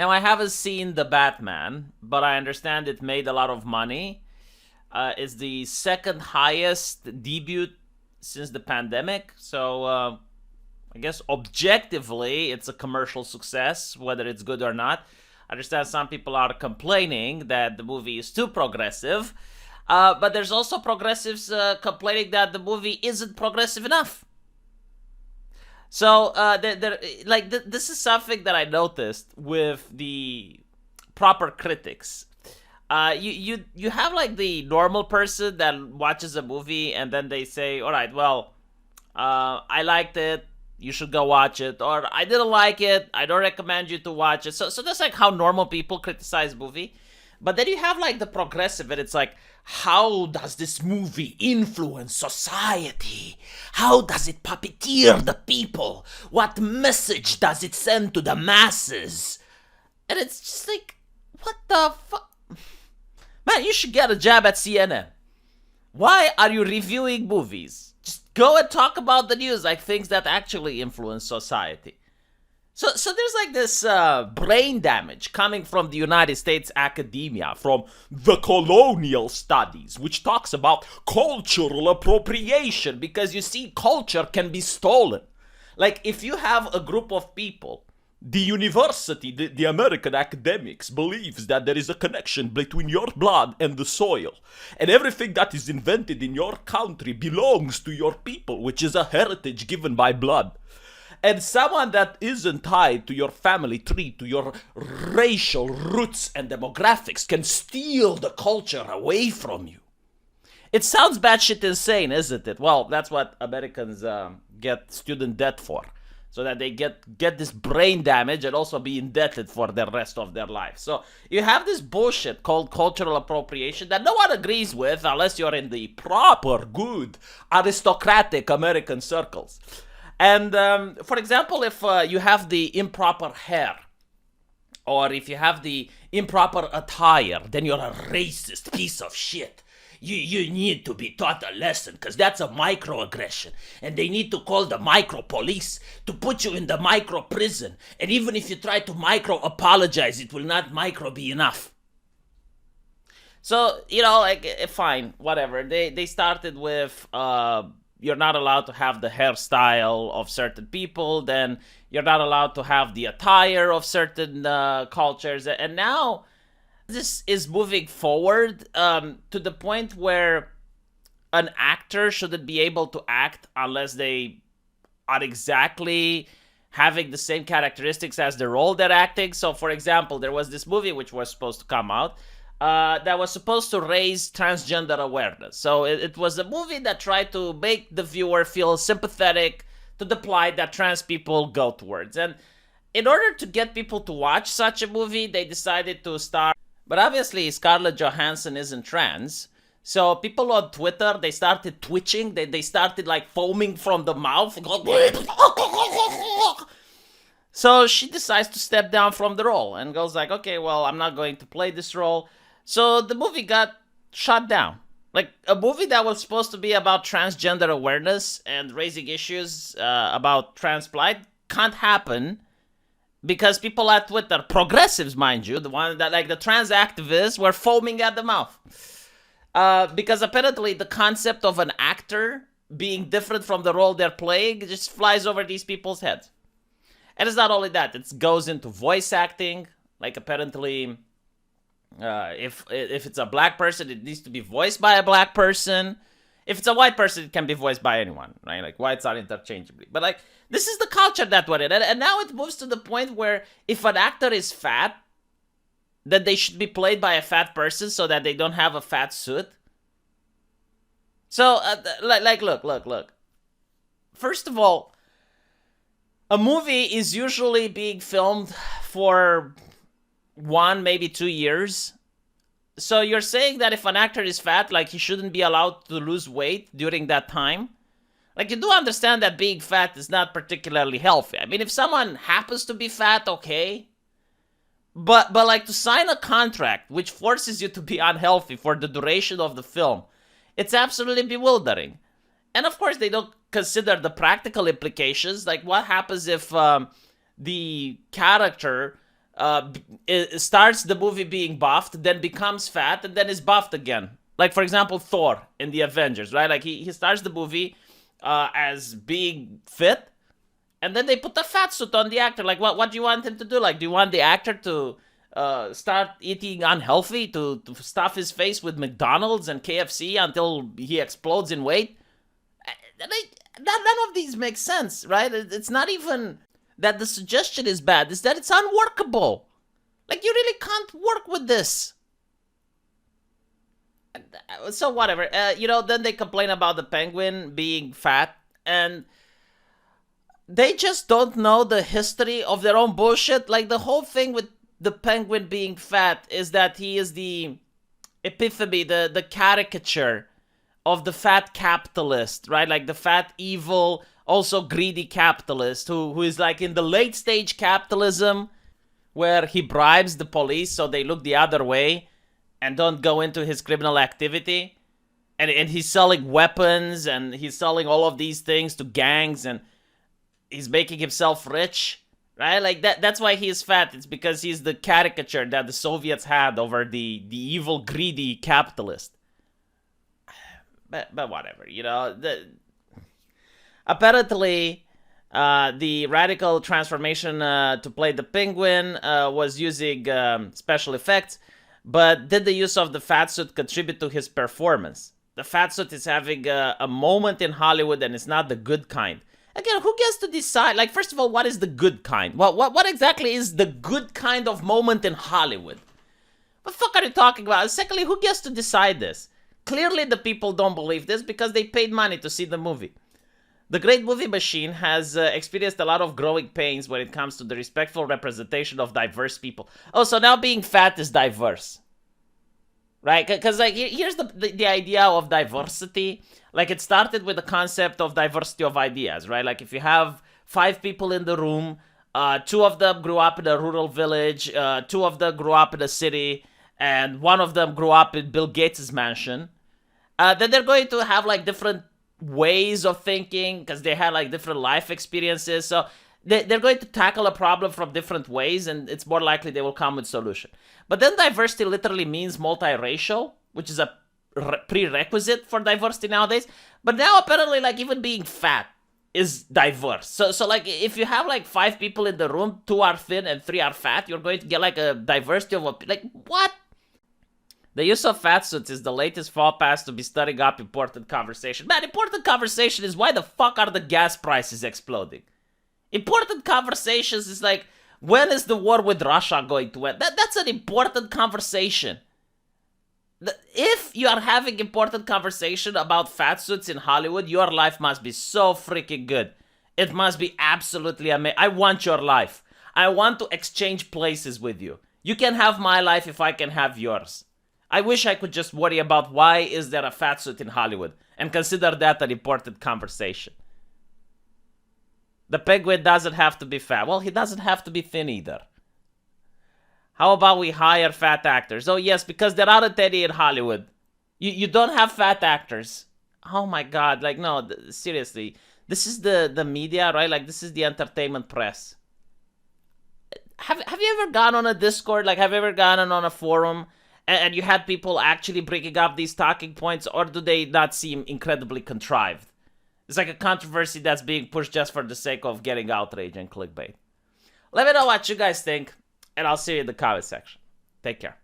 Now, I haven't seen The Batman, but I understand it made a lot of money. It's the second highest debut since the pandemic. So, I guess objectively, it's a commercial success, whether it's good or not. I understand some people are complaining that the movie is too progressive, but there's also progressives complaining that the movie isn't progressive enough. So, this is something that I noticed with the proper critics. You have like the normal person that watches a movie and then they say, "All right, well, I liked it. You should go watch it," or "I didn't like it. I don't recommend you to watch it." So that's like how normal people criticize movie. But then you have like the progressive, and it's like, how does this movie influence society? How does it puppeteer the people? What message does it send to the masses? And it's just like, what the fuck? Man, you should get a job at CNN. Why are you reviewing movies? Just go and talk about the news, like things that actually influence society. So there's like this brain damage coming from the United States academia, from the colonial studies, which talks about cultural appropriation, because you see, culture can be stolen. Like, if you have a group of people, the university, the American academics, believes that there is a connection between your blood and the soil. And everything that is invented in your country belongs to your people, which is a heritage given by blood. And someone that isn't tied to your family tree, to your racial roots and demographics, can steal the culture away from you. It sounds batshit insane, isn't it? Well, that's what Americans get student debt for. So that they get this brain damage and also be indebted for the rest of their life. So you have this bullshit called cultural appropriation that no one agrees with unless you're in the proper, good, aristocratic American circles. And for example, if you have the improper hair, or if you have the improper attire, then you're a racist piece of shit. You need to be taught a lesson, because that's a microaggression. And they need to call the micro police to put you in the micro prison. And even if you try to micro apologize, it will not micro be enough. So, like, fine, whatever. They started with you're not allowed to have the hairstyle of certain people, then you're not allowed to have the attire of certain cultures. And now this is moving forward to the point where an actor shouldn't be able to act unless they are exactly having the same characteristics as the role they're acting. So, for example, there was this movie which was supposed to come out that was supposed to raise transgender awareness. So it was a movie that tried to make the viewer feel sympathetic to the plight that trans people go towards. And in order to get people to watch such a movie, they decided to star. But obviously, Scarlett Johansson isn't trans. So people on Twitter, they started twitching. They started like foaming from the mouth. So she decides to step down from the role and goes like, okay, well, I'm not going to play this role. So the movie got shut down. Like, a movie that was supposed to be about transgender awareness and raising issues about trans plight can't happen because people at Twitter, progressives, mind you, the one that, like, the trans activists, were foaming at the mouth. Because apparently the concept of an actor being different from the role they're playing just flies over these people's heads. And it's not only that, it goes into voice acting. Like, apparently, if it's a black person, it needs to be voiced by a black person. If it's a white person, it can be voiced by anyone, right? Like, whites are interchangeably. But, like, this is the culture that we're in. And now it moves to the point where if an actor is fat, then they should be played by a fat person so that they don't have a fat suit. So, look. First of all, a movie is usually being filmed for 1, maybe 2 years. So you're saying that if an actor is fat, like, he shouldn't be allowed to lose weight during that time? Like, you do understand that being fat is not particularly healthy. I mean, if someone happens to be fat, okay. But like, to sign a contract which forces you to be unhealthy for the duration of the film, it's absolutely bewildering. And of course, they don't consider the practical implications. Like, what happens if the character it starts the movie being buffed, then becomes fat, and then is buffed again. Like, for example, Thor in the Avengers, right? Like, he starts the movie as being fit, and then they put the fat suit on the actor. Like, what do you want him to do? Like, do you want the actor to start eating unhealthy, to stuff his face with McDonald's and KFC until he explodes in weight? None of these make sense, right? It's not even that the suggestion is bad, it's that it's unworkable. Like, you really can't work with this. So whatever, then they complain about the penguin being fat, and they just don't know the history of their own bullshit. Like, the whole thing with the penguin being fat is that he is the epitome, the caricature of the fat capitalist, right? Like the fat, evil, also greedy capitalist who is like in the late stage capitalism where he bribes the police so they look the other way and don't go into his criminal activity. And he's selling weapons and he's selling all of these things to gangs and he's making himself rich, right? Like that's why he is fat. It's because he's the caricature that the Soviets had over the evil, greedy capitalist. But whatever, apparently, the radical transformation to play the penguin was using special effects, but did the use of the fat suit contribute to his performance? The fat suit is having a moment in Hollywood, and it's not the good kind. Again, who gets to decide? Like, first of all, what is the good kind? What exactly is the good kind of moment in Hollywood? What the fuck are you talking about? Secondly, who gets to decide this? Clearly, the people don't believe this because they paid money to see the movie. The Great Movie Machine has experienced a lot of growing pains when it comes to the respectful representation of diverse people. Oh, so now being fat is diverse. Right? Because, like, here's the idea of diversity. Like, it started with the concept of diversity of ideas, right? Like, if you have 5 people in the room, 2 of them grew up in a rural village, 2 of them grew up in a city, and 1 of them grew up in Bill Gates' mansion, then they're going to have, like, different ways of thinking because they had, like, different life experiences. So they're going to tackle a problem from different ways, and it's more likely they will come with solution. But then diversity literally means multiracial, which is a prerequisite for diversity nowadays. But now, apparently, like, even being fat is diverse. So like, if you have, like, 5 people in the room, 2 are thin and 3 are fat, you're going to get, like, a diversity of, like, what? The use of fat suits is the latest fall pass to be stirring up important conversation. Man, important conversation is why the fuck are the gas prices exploding? Important conversations is like, when is the war with Russia going to end? That's an important conversation. If you are having important conversation about fat suits in Hollywood, your life must be so freaking good. It must be absolutely amazing. I want your life. I want to exchange places with you. You can have my life if I can have yours. I wish I could just worry about why is there a fat suit in Hollywood and consider that an important conversation. The penguin doesn't have to be fat. Well, he doesn't have to be thin either. How about we hire fat actors? Oh, yes, because there aren't any in Hollywood. You don't have fat actors. Oh, my God. Like, no, seriously. This is the media, right? Like, this is the entertainment press. Have you ever gone on a Discord? Like, have you ever gone on a forum and you had people actually bringing up these talking points? Or do they not seem incredibly contrived? It's like a controversy that's being pushed just for the sake of getting outrage and clickbait. Let me know what you guys think, and I'll see you in the comment section. Take care.